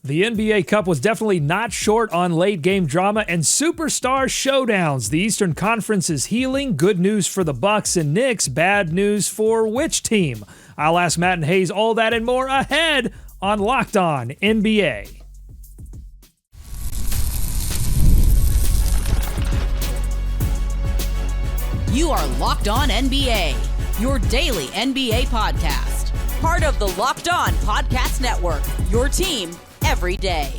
The NBA Cup was definitely not short on late-game drama and superstar showdowns. The Eastern Conference is healing. Good news for the Bucks and Knicks. Bad news for which team? I'll ask Matt and Hayes all that and more ahead on Locked On NBA. You are Locked On NBA, your daily NBA podcast. Part of the Locked On Podcast Network, your team every day.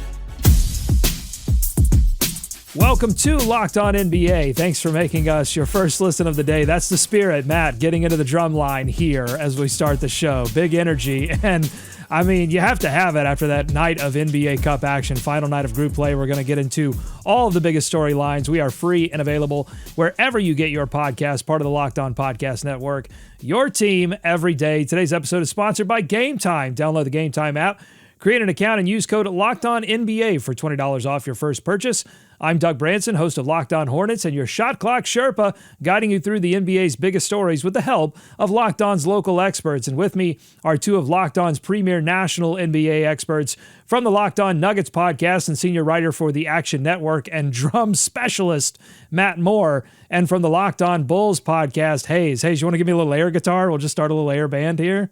Welcome to Locked On NBA. Thanks for making us your first listen of the day. That's the spirit, Matt, getting into the drum line here as we start the show. Big energy. And I mean, you have to have it after that night of NBA Cup action, final night of group play. We're going to get into all of the biggest storylines. We are free and available wherever you get your podcast, part of the Locked On Podcast Network, your team every day. Today's episode is sponsored by Game Time. Download the Game Time app, create an account, and use code LOCKEDONNBA for $20 off your first purchase. I'm Doug Branson, host of Locked On Hornets, and your Shot Clock Sherpa, guiding you through the NBA's biggest stories with the help of Locked On's local experts. And with me are two of Locked On's premier national NBA experts from the Locked On Nuggets podcast and senior writer for the Action Network and drum specialist, Matt Moore. And from the Locked On Bulls podcast, Hayes. Hayes, you want to give me a little air guitar? We'll just start a little air band here.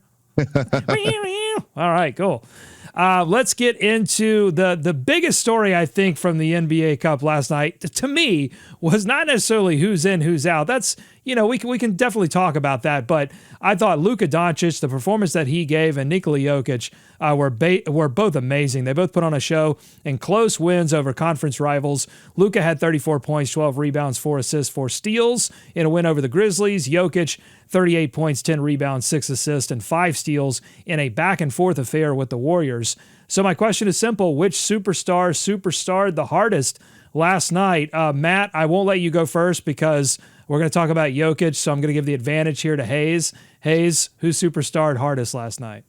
All right, cool. Let's get into the biggest story, I think, from the NBA Cup last night, to me, was not necessarily who's in, who's out. That's, we can definitely talk about that, but I thought Luka Dončić, the performance that he gave, and Nikola Jokic were both amazing. They both put on a show in close wins over conference rivals. Luka had 34 points, 12 rebounds, 4 assists, 4 steals in a win over the Grizzlies. Jokic, 38 points, 10 rebounds, 6 assists, and 5 steals in a back-and-forth affair with the Warriors. So my question is simple. Which superstarred the hardest last night? Matt, I won't let you go first because we're going to talk about Jokic, so I'm going to give the advantage here to Hayes. Hayes, who superstarred hardest last night?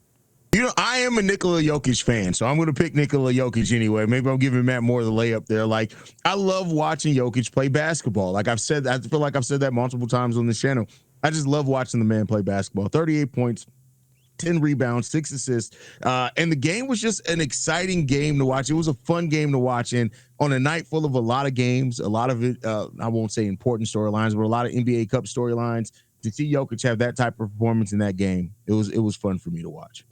I am a Nikola Jokic fan, so I'm going to pick Nikola Jokic anyway. Maybe I'm giving Matt more of the layup there. Like, I love watching Jokic play basketball. Like I feel like I've said that multiple times on this channel. I just love watching the man play basketball. 38 points, 10 rebounds, 6 assists. And the game was just an exciting game to watch. It was a fun game to watch. And on a night full of a lot of games, a lot of it, I won't say important storylines, but a lot of NBA Cup storylines, to see Jokic have that type of performance in that game, it was fun for me to watch.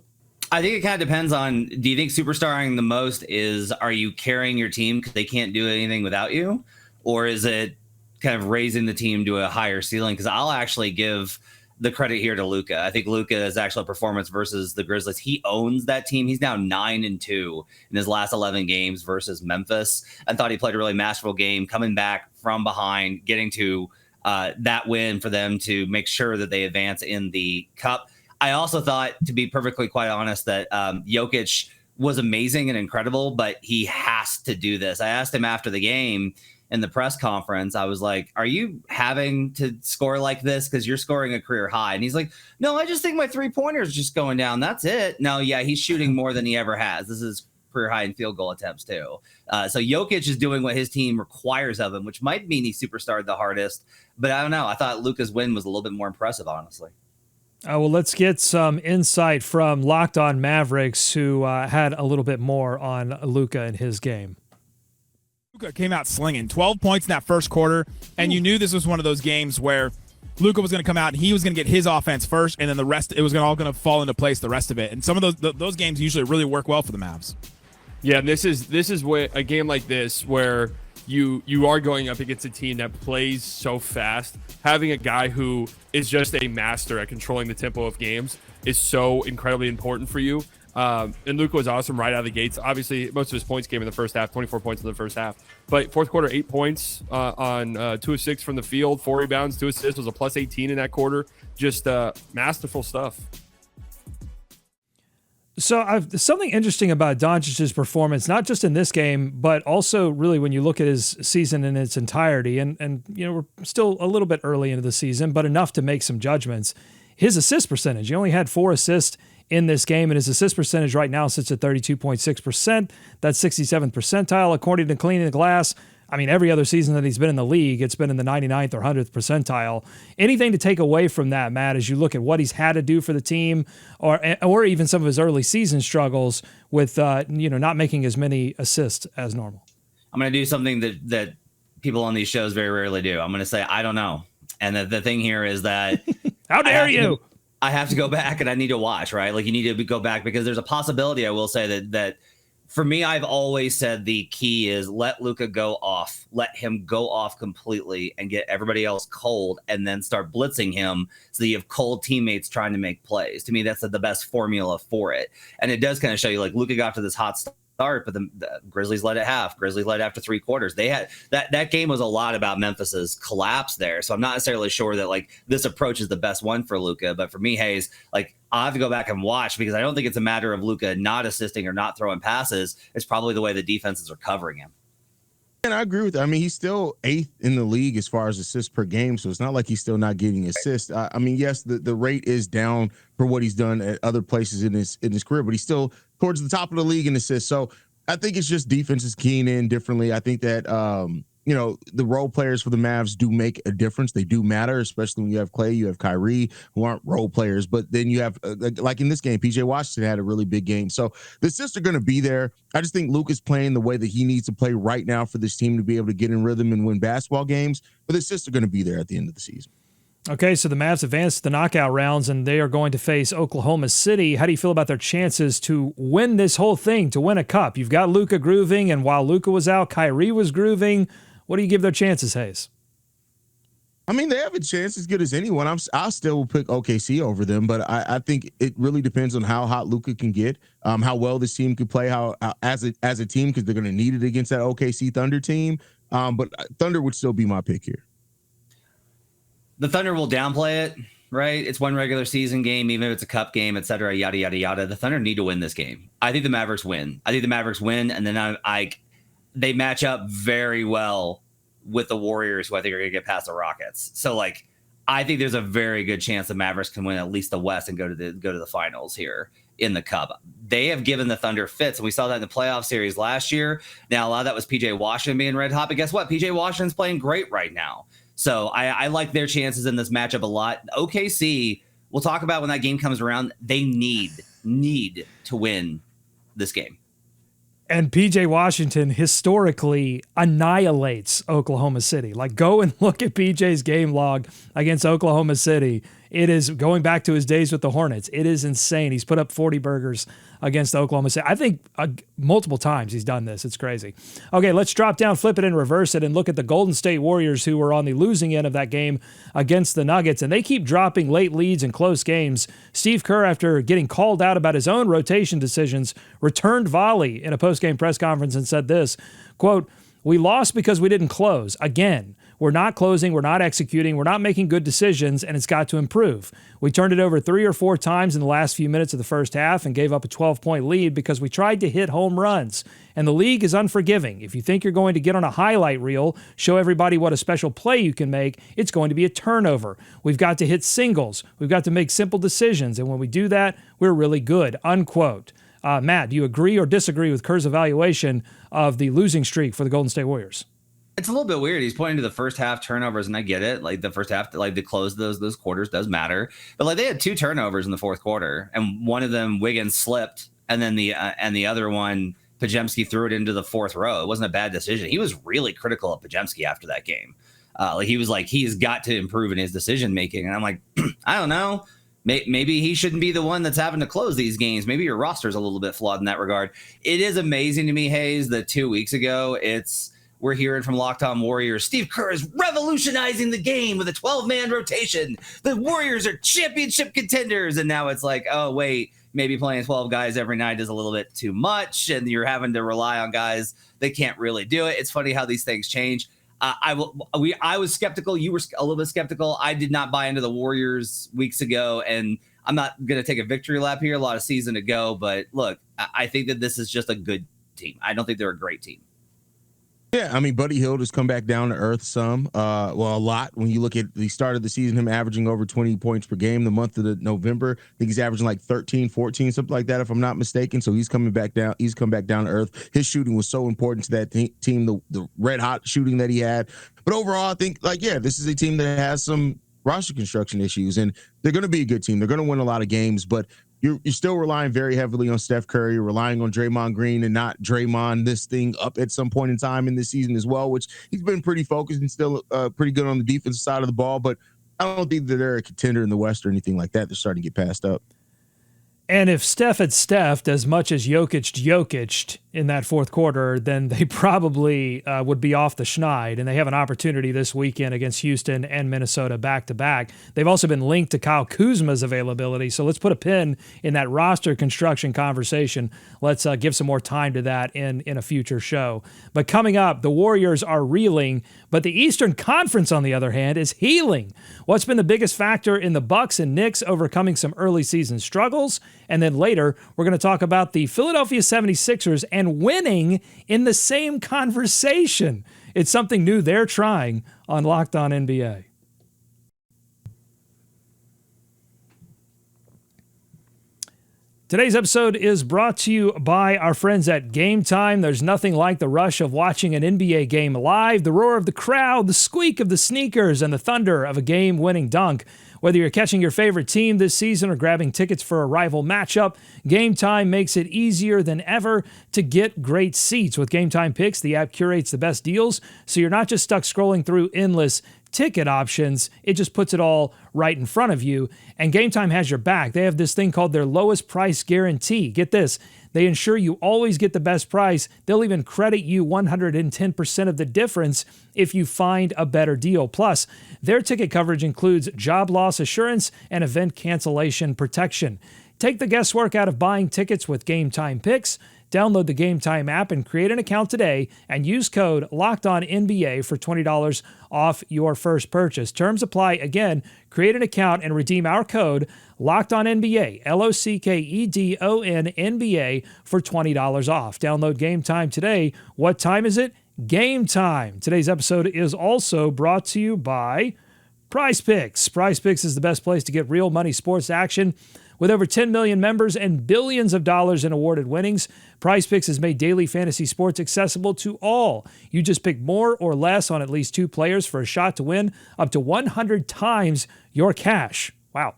I think it kind of depends on, do you think superstarring the most is, are you carrying your team because they can't do anything without you? Or is it kind of raising the team to a higher ceiling? Because I'll actually give the credit here to Luka. I think Luka is actually a performance versus the Grizzlies. He owns that team. He's now 9-2 in his last 11 games versus Memphis. I thought he played a really masterful game, coming back from behind, getting to that win for them to make sure that they advance in the Cup. I also thought, to be perfectly quite honest, that Jokic was amazing and incredible, but he has to do this. I asked him after the game in the press conference, I was like, are you having to score like this because you're scoring a career high? And he's like, no, I just think my three-pointers just going down. That's it. No, yeah, he's shooting more than he ever has. This is career high in field goal attempts too. So Jokic is doing what his team requires of him, which might mean he superstarred the hardest. But I don't know. I thought Luka's win was a little bit more impressive, honestly. Well, let's get some insight from Locked On Mavericks, who had a little bit more on Luka in his game. Luka came out slinging 12 points in that first quarter, and you knew this was one of those games where Luka was going to come out and he was going to get his offense first, and then the rest, it was all going to fall into place, the rest of it. And some of those games usually really work well for the Mavs. Yeah, and this is where a game like this where you are going up against a team that plays so fast. Having a guy who is just a master at controlling the tempo of games is so incredibly important for you. And Luka was awesome right out of the gates. Obviously, most of his points came in the first half, 24 points in the first half. But fourth quarter, 8 points on 2 of 6 from the field, 4 rebounds, 2 assists, was a plus 18 in that quarter. Just masterful stuff. So something interesting about Dončić's performance, not just in this game, but also really when you look at his season in its entirety, and we're still a little bit early into the season, but enough to make some judgments. His assist percentage, he only had 4 assists in this game, and his assist percentage right now sits at 32.6%. That's 67th percentile according to Cleaning the Glass. I mean, every other season that he's been in the league, it's been in the 99th or 100th percentile. Anything to take away from that, Matt, as you look at what he's had to do for the team, or even some of his early season struggles with not making as many assists as normal? I'm going to do something that people on these shows very rarely do. I'm going to say I don't know. And the thing here is that how dare you? I have to go back and I need to watch, right? Like, you need to go back, because there's a possibility, I will say, that for me, I've always said the key is let Luka go off, let him go off completely and get everybody else cold, and then start blitzing him so that you have cold teammates trying to make plays. To me, that's the best formula for it. And it does kind of show you, like, Luka got to this hot start, but the Grizzlies led at half. Grizzlies led after three quarters. They had that game was a lot about Memphis's collapse there. So I'm not necessarily sure that, like, this approach is the best one for Luka. But for me, Hayes, like, I'll have to go back and watch, because I don't think it's a matter of Luka not assisting or not throwing passes. It's probably the way the defenses are covering him. And I agree with that. I mean, he's still 8th in the league as far as assists per game, so it's not like he's still not getting assists. I mean, yes, the rate is down for what he's done at other places in his career, but he's still towards the top of the league in assists. So I think it's just defenses keying in differently. I think that the role players for the Mavs do make a difference. They do matter, especially when you have Clay, you have Kyrie, who aren't role players. But then you have, like in this game, PJ Washington had a really big game. So the assists are going to be there. I just think Luka's playing the way that he needs to play right now for this team to be able to get in rhythm and win basketball games. But the assists are going to be there at the end of the season. Okay, so the Mavs advanced to the knockout rounds, and they are going to face Oklahoma City. How do you feel about their chances to win this whole thing, to win a cup? You've got Luka grooving, and while Luka was out, Kyrie was grooving. What do you give their chances, Hayes? I mean, they have a chance as good as anyone. I still will pick OKC over them, but I think it really depends on how hot Luka can get, how well this team can play, how as a team, because they're going to need it against that OKC Thunder team. But Thunder would still be my pick here. The Thunder will downplay it, right? It's one regular season game, even if it's a cup game, et cetera, yada, yada, yada. The Thunder need to win this game. I think the Mavericks win. And then they match up very well with the Warriors, who I think are going to get past the Rockets. So, like, I think there's a very good chance the Mavericks can win at least the West and go to the finals here in the Cup. They have given the Thunder fits, and we saw that in the playoff series last year. Now, a lot of that was PJ Washington being red hot, but guess what? PJ Washington's playing great right now. So I like their chances in this matchup a lot. OKC, we'll talk about when that game comes around. They need to win this game. And PJ Washington historically annihilates Oklahoma City. Like, go and look at PJ's game log against Oklahoma City. It is going back to his days with the Hornets. It is insane. He's put up 40 burgers against Oklahoma City. I think multiple times he's done this. It's crazy. Okay, let's drop down, flip it, and reverse it, and look at the Golden State Warriors, who were on the losing end of that game against the Nuggets, and they keep dropping late leads in close games. Steve Kerr, after getting called out about his own rotation decisions, returned volley in a post-game press conference and said this, quote, "We lost because we didn't close. Again, we're not closing, we're not executing, we're not making good decisions, and it's got to improve. We turned it over 3 or 4 times in the last few minutes of the first half and gave up a 12-point lead because we tried to hit home runs. And the league is unforgiving. If you think you're going to get on a highlight reel, show everybody what a special play you can make, it's going to be a turnover. We've got to hit singles. We've got to make simple decisions. And when we do that, we're really good," unquote. Matt, do you agree or disagree with Kerr's evaluation of the losing streak for the Golden State Warriors? It's a little bit weird. He's pointing to the first half turnovers, and I get it. Like, the first half, like, the close those quarters does matter. But, like, they had 2 turnovers in the fourth quarter, and one of them Wiggins slipped, and then the other one Podziemski threw it into the fourth row. It wasn't a bad decision. He was really critical of Podziemski after that game. He was like, he's got to improve in his decision making, and I'm like, I don't know. Maybe he shouldn't be the one that's having to close these games. Maybe your roster's a little bit flawed in that regard. It is amazing to me, Hayes, that 2 weeks ago we're hearing from Locked On Warriors, Steve Kerr is revolutionizing the game with a 12-man rotation. The Warriors are championship contenders. And now it's like, oh, wait, maybe playing 12 guys every night is a little bit too much, and you're having to rely on guys that can't really do it. It's funny how these things change. I was skeptical. You were a little bit skeptical. I did not buy into the Warriors weeks ago, and I'm not going to take a victory lap here. A lot of season to go. But look, I think that this is just a good team. I don't think they're a great team. Yeah, I mean, Buddy Hield has come back down to earth some, a lot. When you look at the start of the season, him averaging over 20 points per game. The month of November, I think he's averaging like 13, 14, something like that, if I'm not mistaken. So he's coming back down. He's come back down to earth. His shooting was so important to that team, the red hot shooting that he had. But overall, I think, this is a team that has some roster construction issues, and they're going to be a good team. They're going to win a lot of games, but you're still relying very heavily on Steph Curry, relying on Draymond Green and not Draymond this thing up at some point in time in this season as well, which he's been pretty focused and still pretty good on the defensive side of the ball. But I don't think that they're a contender in the West or anything like that. They're starting to get passed up. And if Steph had Steph'd as much as Jokic'd in that fourth quarter, then they probably would be off the schneid, and they have an opportunity this weekend against Houston and Minnesota back-to-back. They've also been linked to Kyle Kuzma's availability, so let's put a pin in that roster construction conversation. Let's give some more time to that in a future show. But coming up, the Warriors are reeling, but the Eastern Conference, on the other hand, is healing. What's been the biggest factor in the Bucks and Knicks overcoming some early season struggles? And then later, we're going to talk about the Philadelphia 76ers and winning in the same conversation. It's something new they're trying on Locked On NBA. Today's episode is brought to you by our friends at Game Time. There's nothing like the rush of watching an NBA game live, the roar of the crowd, the squeak of the sneakers, and the thunder of a game-winning dunk. Whether you're catching your favorite team this season or grabbing tickets for a rival matchup, Game Time makes it easier than ever to get great seats. With Game Time Picks, the app curates the best deals, so you're not just stuck scrolling through endless ticket options. It just puts it all right in front of you. And Game Time has your back. They have this thing called their lowest price guarantee. Get this. They ensure you always get the best price. They'll even credit you 110% of the difference if you find a better deal. Plus, their ticket coverage includes job loss assurance and event cancellation protection. Take the guesswork out of buying tickets with Game Time Picks. Download the Game Time app and create an account today and use code LOCKEDONNBA for $20 off your first purchase. Terms apply. Again, create an account and redeem our code LOCKEDONNBA, LOCKEDONNBA for $20 off. Download Game Time today. What time is it? Game time. Today's episode is also brought to you by Prize Picks. Prize Picks is the best place to get real money sports action. With over 10 million members and billions of dollars in awarded winnings, Prize Picks has made daily fantasy sports accessible to all. You just pick more or less on at least two players for a shot to win up to 100 times your cash. Wow.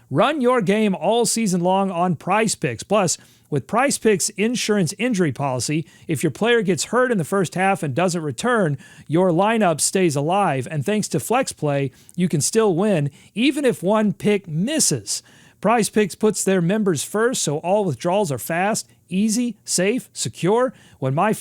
Run your game all season long on Prize Picks. Plus, with Prize Picks insurance injury policy, if your player gets hurt in the first half and doesn't return, your lineup stays alive. And thanks to Flex Play, you can still win even if one pick misses. Prize Picks puts their members first, so all withdrawals are fast, easy, safe, secure. When my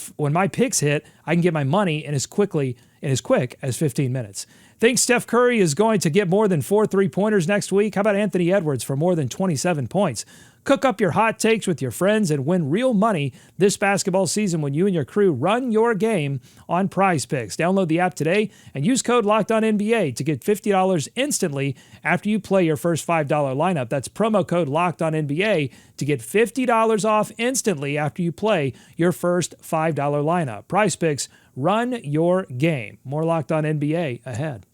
picks hit, I can get my money in as quick as 15 minutes. Think Steph Curry is going to get more than 4 3-pointers next week? How about Anthony Edwards for more than 27 points? Cook up your hot takes with your friends and win real money this basketball season when you and your crew run your game on Prize Picks. Download the app today and use code LOCKEDONNBA to get $50 instantly after you play your first $5 lineup. That's promo code LOCKEDONNBA to get $50 off instantly after you play your first $5 lineup. Prize Picks, run your game. More Locked On NBA ahead.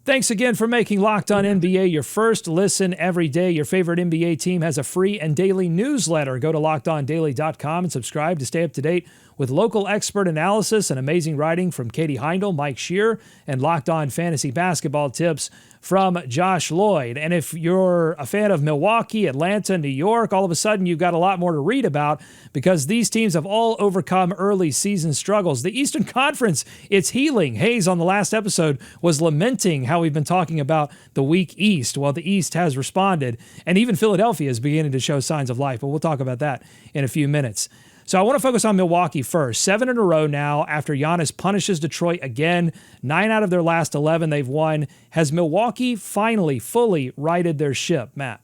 Thanks again for making Locked On NBA your first listen every day. Your favorite NBA team has a free and daily newsletter. Go to LockedOnDaily.com and subscribe to stay up to date with local expert analysis and amazing writing from Katie Heindel, Mike Shear, and Locked On Fantasy Basketball tips from Josh Lloyd. And if you're a fan of Milwaukee, Atlanta, New York, all of a sudden you've got a lot more to read about because these teams have all overcome early season struggles. The Eastern Conference, it's healing. Hayes on the last episode was lamenting how we've been talking about the weak East. Well, the East has responded, and even Philadelphia is beginning to show signs of life, but we'll talk about that in a few minutes. So I want to focus on Milwaukee first. 7 in a row now after Giannis punishes Detroit again. 9 out of their last 11 they've won. Has Milwaukee finally fully righted their ship, Matt?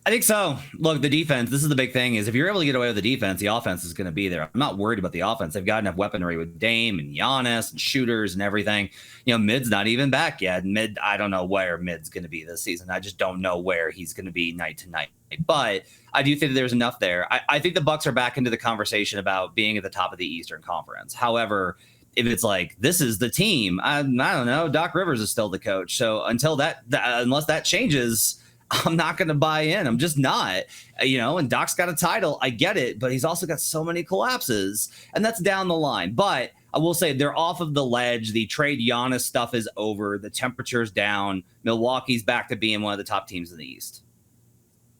I think so. Look, the defense, this is the big thing, is if you're able to get away with the defense, the offense is going to be there. I'm not worried about the offense. They've got enough weaponry with Dame and Giannis and shooters and everything. Mid's not even back yet. Mid, I don't know where Mid's going to be this season. I just don't know where he's going to be night to night. But I do think that there's enough there. I think the Bucks are back into the conversation about being at the top of the Eastern Conference. However, if it's like, this is the team, I don't know, Doc Rivers is still the coach. So until unless that changes, I'm not going to buy in. I'm just not, and Doc's got a title. I get it, but he's also got so many collapses, and that's down the line. But I will say they're off of the ledge. The trade Giannis stuff is over. The temperature's down. Milwaukee's back to being one of the top teams in the East.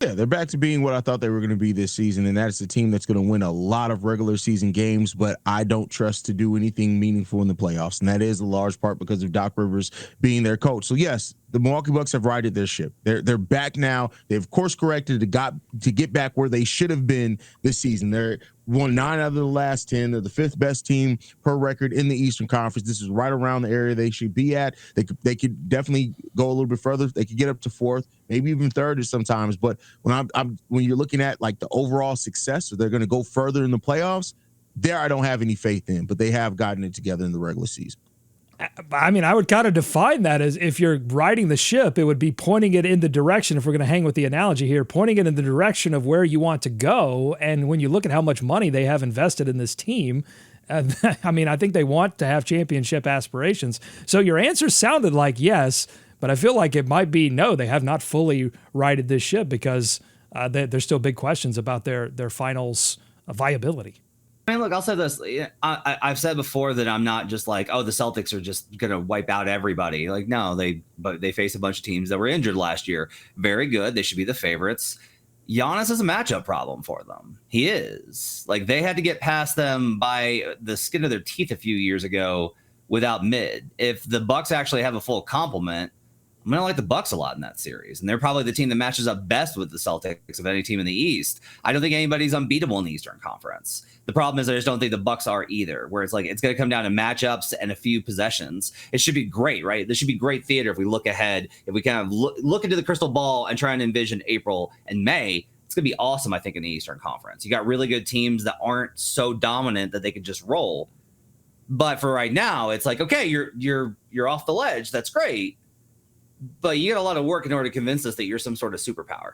Yeah, they're back to being what I thought they were going to be this season, and that's a team that's going to win a lot of regular season games, but I don't trust to do anything meaningful in the playoffs, and that is a large part because of Doc Rivers being their coach. So, yes, the Milwaukee Bucks have righted their ship. They're back now. They've course corrected to get back where they should have been this season. They're won 9 out of the last 10. They're the 5th best team per record in the Eastern Conference. This is right around the area they should be at. They could definitely go a little bit further. They could get up to 4th, maybe even 3rd sometimes. But when you're looking at like the overall success, or they're going to go further in the playoffs, there I don't have any faith in. But they have gotten it together in the regular season. I mean, I would kind of define that as, if you're riding the ship, it would be pointing it in the direction, if we're going to hang with the analogy here, pointing it in the direction of where you want to go. And when you look at how much money they have invested in this team, I mean, I think they want to have championship aspirations. So your answer sounded like yes, but I feel like it might be no, they have not fully righted this ship, because there's still big questions about their finals viability. I mean, look, I'll say this. I've said before that I'm not just like, oh, the Celtics are just going to wipe out everybody. Like, no, they face a bunch of teams that were injured last year. Very good. They should be the favorites. Giannis is a matchup problem for them. He is. Like, they had to get past them by the skin of their teeth a few years ago without Mid. If the Bucks actually have a full complement, I'm going to like the Bucks a lot in that series. And they're probably the team that matches up best with the Celtics of any team in the East. I don't think anybody's unbeatable in the Eastern Conference. The problem is I just don't think the Bucks are either, where it's like it's going to come down to matchups and a few possessions. It should be great, right? This should be great theater if we look ahead, if we kind of look into the crystal ball and try and envision April and May. It's going to be awesome, I think, in the Eastern Conference. You got really good teams that aren't so dominant that they could just roll. But for right now, it's like, okay, you're off the ledge. That's great. But you got a lot of work in order to convince us that you're some sort of superpower.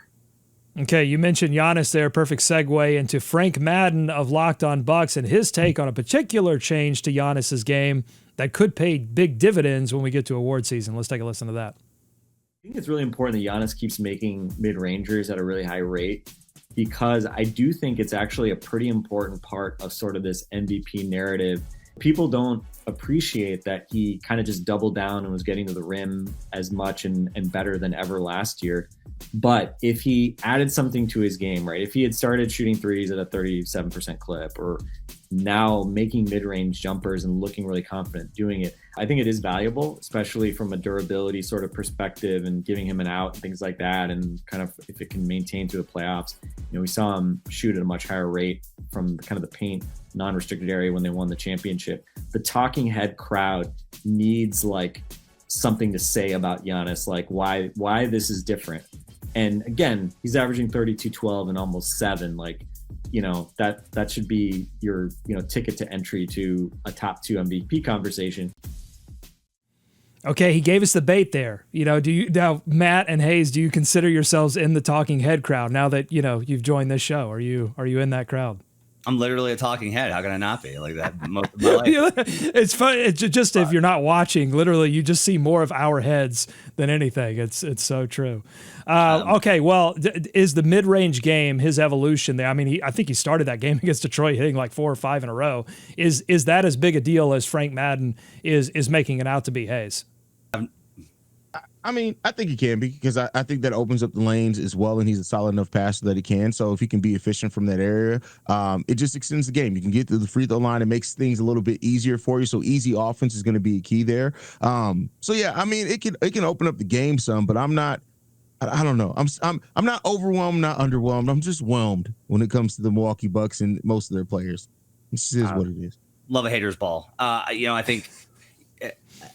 Okay, you mentioned Giannis there. Perfect segue into Frank Madden of Locked On Bucks and his take on a particular change to Giannis's game that could pay big dividends when we get to award season. Let's take a listen to that. I think it's really important that Giannis keeps making mid-rangers at a really high rate, because I do think it's actually a pretty important part of sort of this MVP narrative. People don't appreciate that he kind of just doubled down and was getting to the rim as much and better than ever last year. But if he added something to his game, right, if he had started shooting threes at a 37% clip, or now making mid-range jumpers and looking really confident doing it, I think it is valuable, especially from a durability sort of perspective and giving him an out and things like that. And kind of if it can maintain through the playoffs, we saw him shoot at a much higher rate from kind of the paint non-restricted area when they won the championship. The talking head crowd needs like something to say about Giannis, like why this is different. And again, he's averaging 32, 12 and almost 7. Like, that should be your, ticket to entry to a top 2 MVP conversation. Okay, he gave us the bait there. Now, Matt and Hayes, do you consider yourselves in the talking head crowd now that, you've joined this show? Are you in that crowd? I'm literally a talking head. How can I not be like that most of my life? It's fun. It's just, if you're not watching, literally, you just see more of our heads than anything. It's so true. Okay, well, is the mid-range game his evolution there? I mean, I think he started that game against Detroit hitting like 4 or 5 in a row. Is that as big a deal as Frank Madden is making it out to be, Hayes? I mean, I think he can be, because I think that opens up the lanes as well, and he's a solid enough passer that he can. So if he can be efficient from that area, it just extends the game. You can get to the free throw line. It makes things a little bit easier for you. So easy offense is going to be a key there. So yeah, I mean, it can open up the game some, but I'm not. I don't know. I'm not overwhelmed, not underwhelmed. I'm just whelmed when it comes to the Milwaukee Bucks and most of their players. This is what it is. Love a hater's ball. I think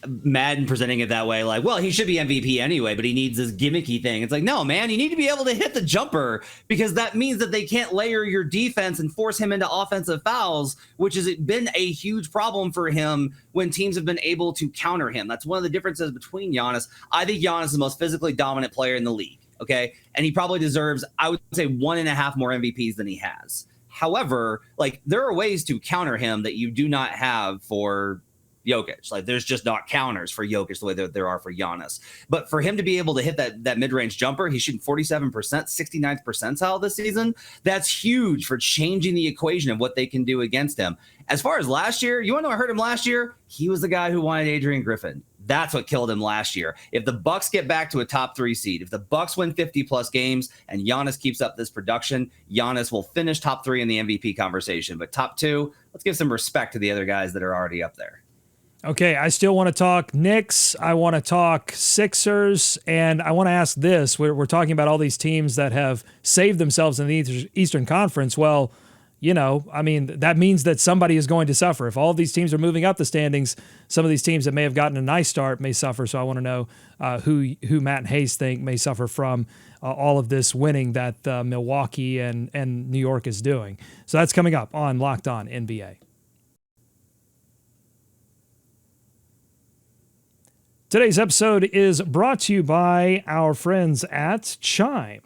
Madden presenting it that way, like, well, he should be MVP anyway, but he needs this gimmicky thing. It's like, no, man, you need to be able to hit the jumper, because that means that they can't layer your defense and force him into offensive fouls, which has been a huge problem for him when teams have been able to counter him. That's one of the differences between Giannis. I think Giannis is the most physically dominant player in the league. Okay. And he probably deserves, I would say, 1.5 more MVPs than he has. However, like, there are ways to counter him that you do not have for Jokic. Like, there's just not counters for Jokic the way that there are for Giannis. But for him to be able to hit that mid-range jumper, he's shooting 47%, 69th percentile this season. That's huge for changing the equation of what they can do against him. As far as last year, you want to know what hurt him last year? He was the guy who wanted Adrian Griffin. That's what killed him last year. If the Bucks get back to a top 3 seed, if the Bucks win 50+ games and Giannis keeps up this production, Giannis will finish top 3 in the MVP conversation. But top 2, let's give some respect to the other guys that are already up there. Okay, I still want to talk Knicks. I want to talk Sixers. And I want to ask this. We're talking about all these teams that have saved themselves in the Eastern Conference. Well, you know, I mean, that means that somebody is going to suffer. If all of these teams are moving up the standings, some of these teams that may have gotten a nice start may suffer. So I want to know who Matt and Hayes think may suffer from all of this winning that Milwaukee and New York is doing. So that's coming up on Locked On NBA. Today's episode is brought to you by our friends at Chime.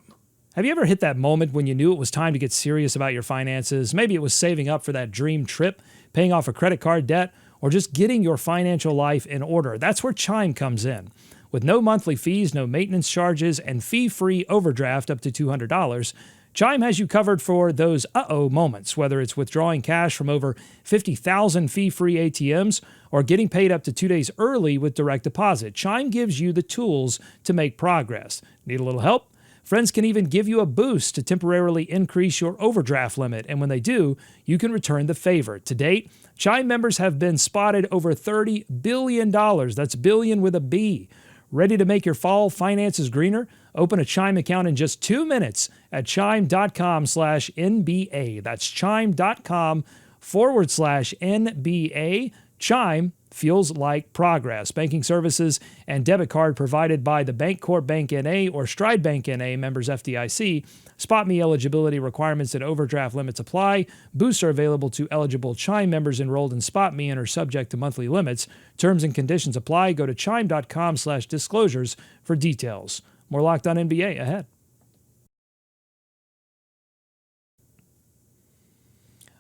Have you ever hit that moment when you knew it was time to get serious about your finances? Maybe it was saving up for that dream trip, paying off a credit card debt, or just getting your financial life in order. That's where Chime comes in. With no monthly fees, no maintenance charges, and fee-free overdraft up to $200, Chime has you covered for those uh-oh moments, whether it's withdrawing cash from over 50,000 fee-free ATMs or getting paid up to 2 days early with direct deposit. Chime gives you the tools to make progress. Need a little help? Friends can even give you a boost to temporarily increase your overdraft limit, and when they do, you can return the favor. To date, Chime members have been spotted over $30 billion. That's billion with a B. Ready to make your fall finances greener? Open a Chime account in just 2 minutes at chime.com/NBA. That's chime.com/NBA. Chime feels like progress. Banking services and debit card provided by the Bancorp Bank N.A. or Stride Bank N.A. members FDIC. Spot me eligibility requirements and overdraft limits apply. Boosts are available to eligible Chime members enrolled in Spot Me and are subject to monthly limits. Terms and conditions apply. Go to chime.com/disclosures for details. More Locked On NBA ahead.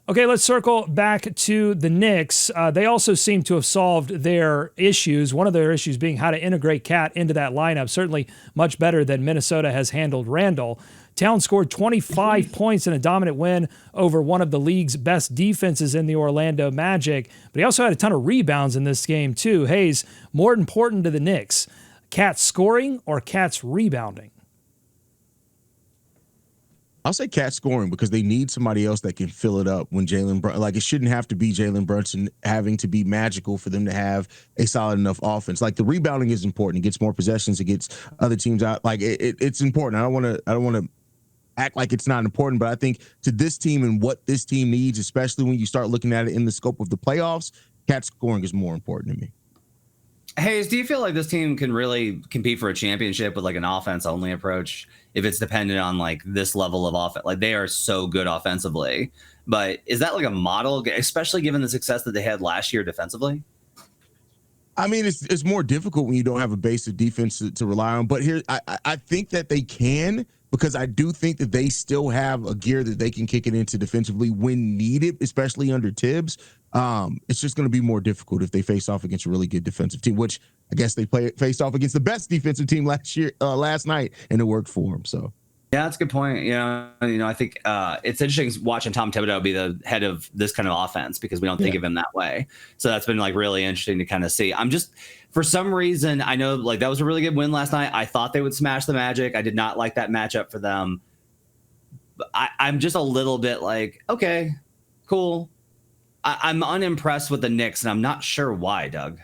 Okay, let's circle back to the Knicks. They also seem to have solved their issues, one of their issues being how to integrate Cat into that lineup, certainly much better than Minnesota has handled Randall. Towns scored 25 points in a dominant win over one of the league's best defenses in the Orlando Magic, but he also had a ton of rebounds in this game too. Hayes, more important to the Knicks, Cat scoring or Cat's rebounding? I'll say Cat scoring because they need somebody else that can fill it up when Jalen Brunson, like it shouldn't have to be Jalen Brunson having to be magical for them to have a solid enough offense. Like the rebounding is important. It gets more possessions. It gets other teams out. Like it's important. I don't want to act like it's not important, but I think to this team and what this team needs, especially when you start looking at it in the scope of the playoffs, Cat scoring is more important to me. Hayes, do you feel like this team can really compete for a championship with like an offense only approach if it's dependent on like this level of offense? Like they are so good offensively, but is that like a model, especially given the success that they had last year defensively? I mean, it's more difficult when you don't have a base of defense to rely on. But here, I think that they can, because I do think that they still have a gear that they can kick it into defensively when needed, especially under Tibbs. It's just going to be more difficult if they face off against a really good defensive team, which I guess they faced off against the best defensive team last night, and it worked for them. So. Yeah, that's a good point. I think it's interesting watching Tom Thibodeau be the head of this kind of offense because we don't think of him that way. So that's been like really interesting to kind of see. I'm just, for some reason, I know like that was a really good win last night. I thought they would smash the Magic. I did not like that matchup for them. But I'm just a little bit like, okay, cool. I'm unimpressed with the Knicks, and I'm not sure why, Doug.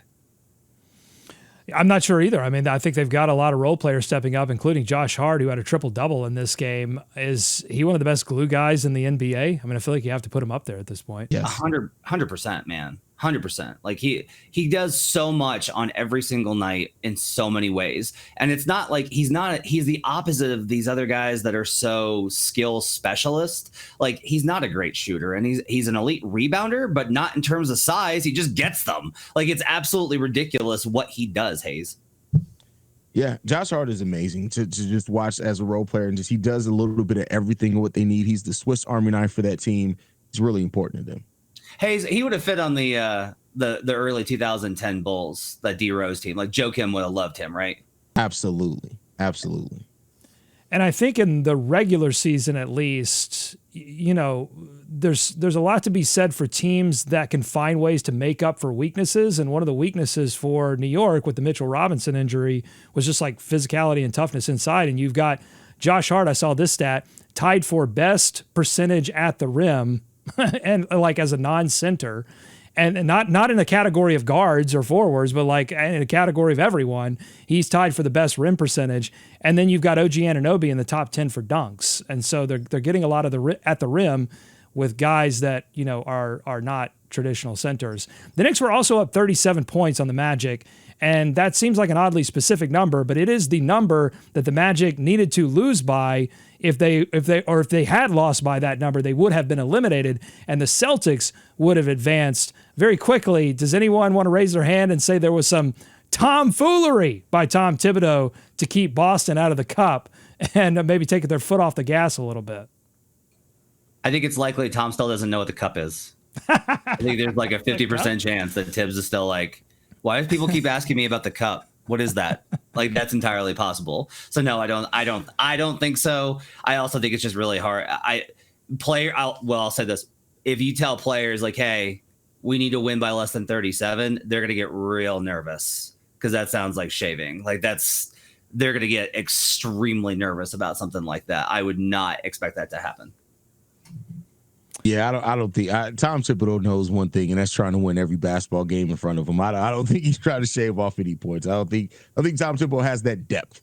I'm not sure either. I mean, I think they've got a lot of role players stepping up, including Josh Hart, who had a triple-double in this game. Is he one of the best glue guys in the NBA? I mean, I feel like you have to put him up there at this point. Yes. 100%, man. 100%. Like he does so much on every single night in so many ways. And it's not like he's the opposite of these other guys that are so skill specialist. Like he's not a great shooter, and he's an elite rebounder, but not in terms of size. He just gets them. Like it's absolutely ridiculous what he does, Hayes. Yeah, Josh Hart is amazing to just watch as a role player, and he does a little bit of everything and what they need. He's the Swiss Army knife for that team. It's really important to them. Hayes, he would have fit on the early 2010 Bulls, that D Rose team. Like Jokic would have loved him, right? Absolutely. And I think in the regular season, at least, there's a lot to be said for teams that can find ways to make up for weaknesses. And one of the weaknesses for New York with the Mitchell Robinson injury was just like physicality and toughness inside. And you've got Josh Hart, I saw this stat, tied for best percentage at the rim and like as a non-center. And not in a category of guards or forwards, but like in a category of everyone. He's tied for the best rim percentage. And then you've got OG Anunoby in the top 10 for dunks. And so they're getting a lot of at the rim with guys that, are not traditional centers. The Knicks were also up 37 points on the Magic. And that seems like an oddly specific number, but it is the number that the Magic needed to lose by. If they had lost by that number, they would have been eliminated, and the Celtics would have advanced very quickly. Does anyone want to raise their hand and say there was some tomfoolery by Tom Thibodeau to keep Boston out of the cup and maybe taking their foot off the gas a little bit? I think it's likely Tom still doesn't know what the cup is. I think there's like a 50% chance that Tibbs is still like, why do people keep asking me about the cup? What is that? Like, that's entirely possible. So no, I don't think so. I also think it's just really hard. I'll say this. If you tell players like, hey, we need to win by less than 37, they're going to get real nervous because that sounds like shaving. Like they're going to get extremely nervous about something like that. I would not expect that to happen. Yeah, I don't think Tom Thibodeau knows one thing, and that's trying to win every basketball game in front of him. I don't think he's trying to shave off any points. I think Tom Thibodeau has that depth.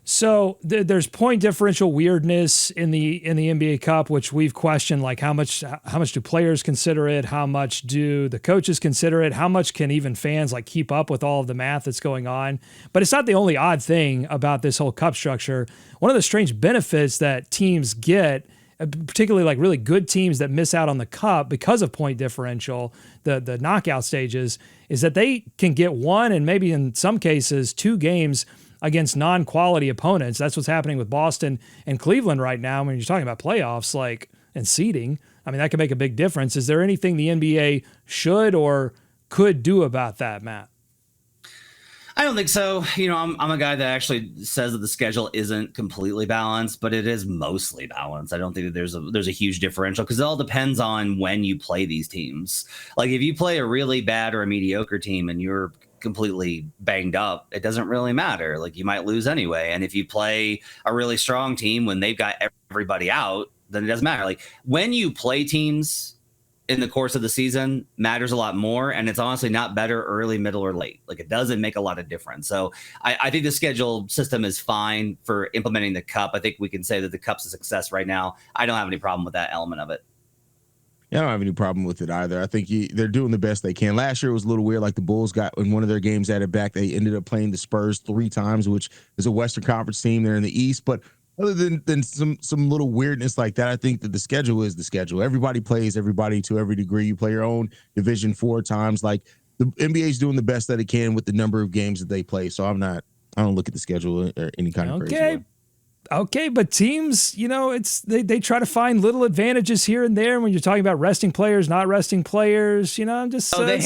So there's point differential weirdness in the NBA Cup, which we've questioned, like how much do players consider it? How much do the coaches consider it? How much can even fans like keep up with all of the math that's going on? But it's not the only odd thing about this whole cup structure. One of the strange benefits that teams get, particularly like really good teams that miss out on the cup because of point differential, the knockout stages, is that they can get one and maybe in some cases 2 games against non-quality opponents. That's what's happening with Boston and Cleveland right now. When you're talking about playoffs, like, and seeding, I mean, that could make a big difference. Is there anything the NBA should or could do about that, Matt? I don't think so. I'm a guy that actually says that the schedule isn't completely balanced, but it is mostly balanced. I don't think that there's a huge differential because it all depends on when you play these teams. Like if you play a really bad or a mediocre team and you're completely banged up, it doesn't really matter. Like you might lose anyway. And if you play a really strong team when they've got everybody out, then it doesn't matter. Like when you play teams in the course of the season matters a lot more. And it's honestly not better early, middle, or late. Like it doesn't make a lot of difference. So I think the schedule system is fine for implementing the cup. I think we can say that the cup's a success right now. I don't have any problem with that element of it. Yeah, I don't have any problem with it either. I think they're doing the best they can. Last year was a little weird. Like the Bulls got in one of their games added back. They ended up playing the Spurs 3 times, which is a Western Conference team. They're in the East. But other than some little weirdness like that, I think that the schedule is the schedule. Everybody plays everybody to every degree. You play your own division 4 times. Like the NBA is doing the best that it can with the number of games that they play. So I don't look at the schedule or any kind of crazy way. Okay, but teams, they try to find little advantages here and there when you're talking about resting players, not resting players. I'm just they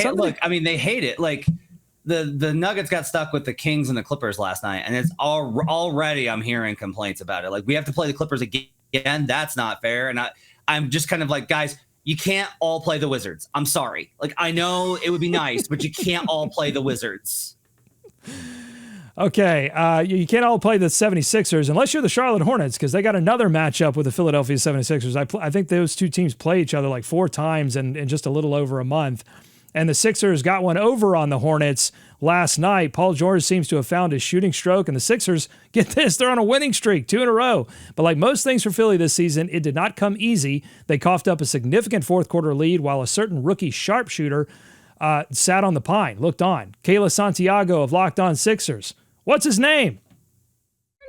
hate it. Like the Nuggets got stuck with the Kings and the Clippers last night, and it's already I'm hearing complaints about it. Like we have to play the Clippers again. That's not fair. And I'm just kind of like, guys, you can't all play the Wizards. I'm sorry. Like I know it would be nice, but you can't all play the Wizards. Okay, you can't all play the 76ers unless you're the Charlotte Hornets because they got another matchup with the Philadelphia 76ers. I think those two teams play each other like 4 times in just a little over a month. And the Sixers got one over on the Hornets last night. Paul George seems to have found his shooting stroke, and the Sixers, get this, they're on a winning streak, 2 in a row. But like most things for Philly this season, it did not come easy. They coughed up a significant fourth quarter lead while a certain rookie sharpshooter sat on the pine, looked on. Kayla Santiago of Locked On Sixers. What's his name?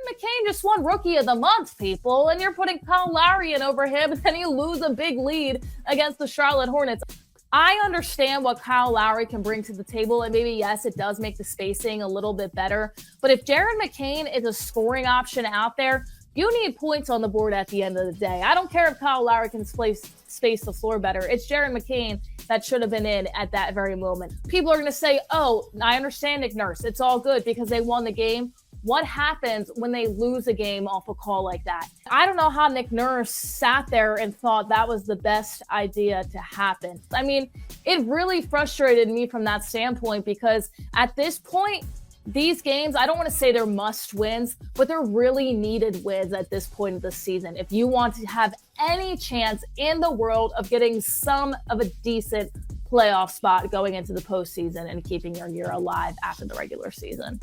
McCain just won Rookie of the Month, people, and you're putting Kyle Lowry in over him, and then you lose a big lead against the Charlotte Hornets. I understand what Kyle Lowry can bring to the table, and maybe, yes, it does make the spacing a little bit better. But if Jared McCain is a scoring option out there, you need points on the board at the end of the day. I don't care if Kyle Lowry can space the floor better. It's Jared McCain that should have been in at that very moment. People are going to say, oh, I understand Nick Nurse. It's all good because they won the game. What happens when they lose a game off a call like that? I don't know how Nick Nurse sat there and thought that was the best idea to happen. I mean, it really frustrated me from that standpoint because at this point, these games, I don't want to say they're must wins, but they're really needed wins at this point of the season. If you want to have any chance in the world of getting some of a decent playoff spot going into the postseason and keeping your year alive after the regular season.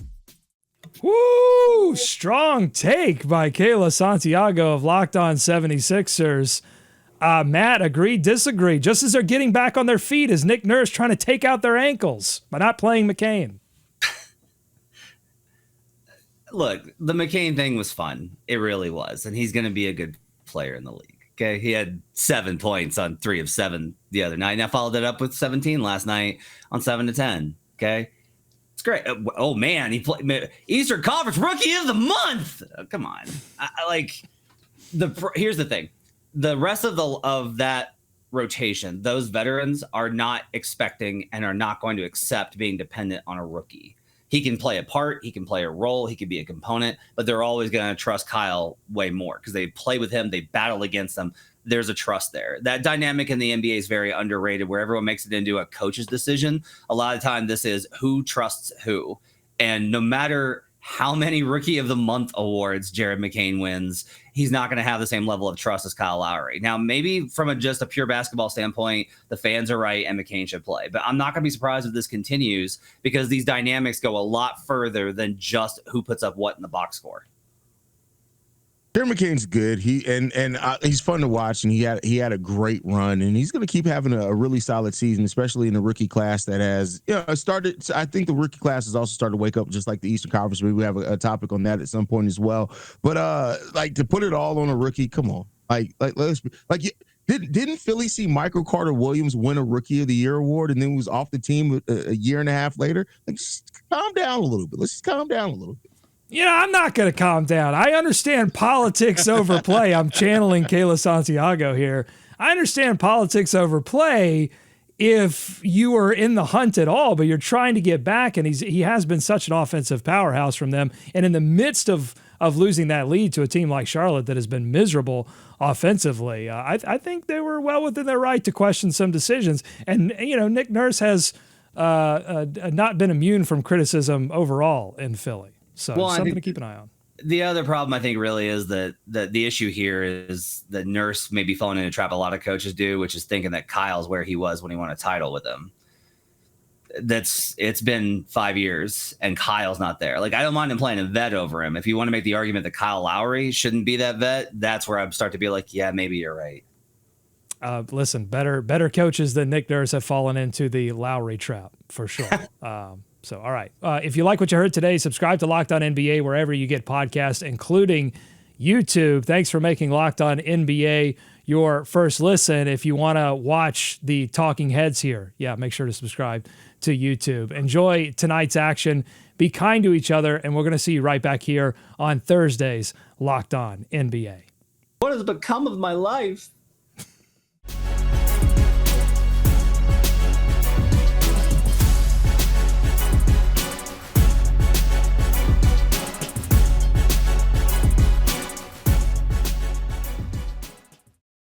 Woo! Strong take by Kayla Santiago of Locked On 76ers. Matt, agree, disagree. Just as they're getting back on their feet, is Nick Nurse trying to take out their ankles by not playing McCain? Look, the McCain thing was fun. It really was. And he's going to be a good player in the league. Okay. He had 7 points on 3 of 7 the other night. And I followed it up with 17 last night on 7 to 10. Okay. It's great. Oh man, he played Eastern Conference Rookie of the Month. Come on, here's the thing: the rest of that rotation, those veterans are not expecting and are not going to accept being dependent on a rookie. He can play a part, he can play a role, he can be a component, but they're always going to trust Kyle way more because they play with him, they battle against him. There's a trust there. That dynamic in the NBA is very underrated where everyone makes it into a coach's decision. A lot of time this is who trusts who. And no matter how many Rookie of the Month awards Jared McCain wins, he's not going to have the same level of trust as Kyle Lowry. Now, maybe from just a pure basketball standpoint, the fans are right and McCain should play. But I'm not going to be surprised if this continues because these dynamics go a lot further than just who puts up what in the box score. Jared McCain's good. He's fun to watch, and he had a great run, and he's going to keep having a really solid season, especially in the rookie class that has started. I think the rookie class has also started to wake up, just like the Eastern Conference. Maybe we have a topic on that at some point as well. But to put it all on a rookie, come on, didn't Philly see Michael Carter Williams win a Rookie of the Year award, and then was off the team a year and a half later? Just calm down a little bit. Let's just calm down a little bit. I'm not going to calm down. I understand politics over play. I'm channeling Kayla Santiago here. I understand politics over play if you are in the hunt at all, but you're trying to get back, and he has been such an offensive powerhouse from them. And in the midst of losing that lead to a team like Charlotte that has been miserable offensively, I think they were well within their right to question some decisions. And, Nick Nurse has not been immune from criticism overall in Philly. So something to keep an eye on. The other problem I think really is that the issue here is that Nurse may be falling in a trap a lot of coaches do, which is thinking that Kyle's where he was when he won a title with him. It's been 5 years and Kyle's not there. I don't mind him playing a vet over him. If you want to make the argument that Kyle Lowry shouldn't be that vet, that's where I start to be like, yeah, maybe you're right. Listen, better coaches than Nick Nurse have fallen into the Lowry trap for sure. So, all right. If you like what you heard today, subscribe to Locked On NBA wherever you get podcasts, including YouTube. Thanks for making Locked On NBA your first listen. If you want to watch the talking heads here, make sure to subscribe to YouTube. Enjoy tonight's action. Be kind to each other, and we're going to see you right back here on Thursdays, Locked On NBA. What has become of my life?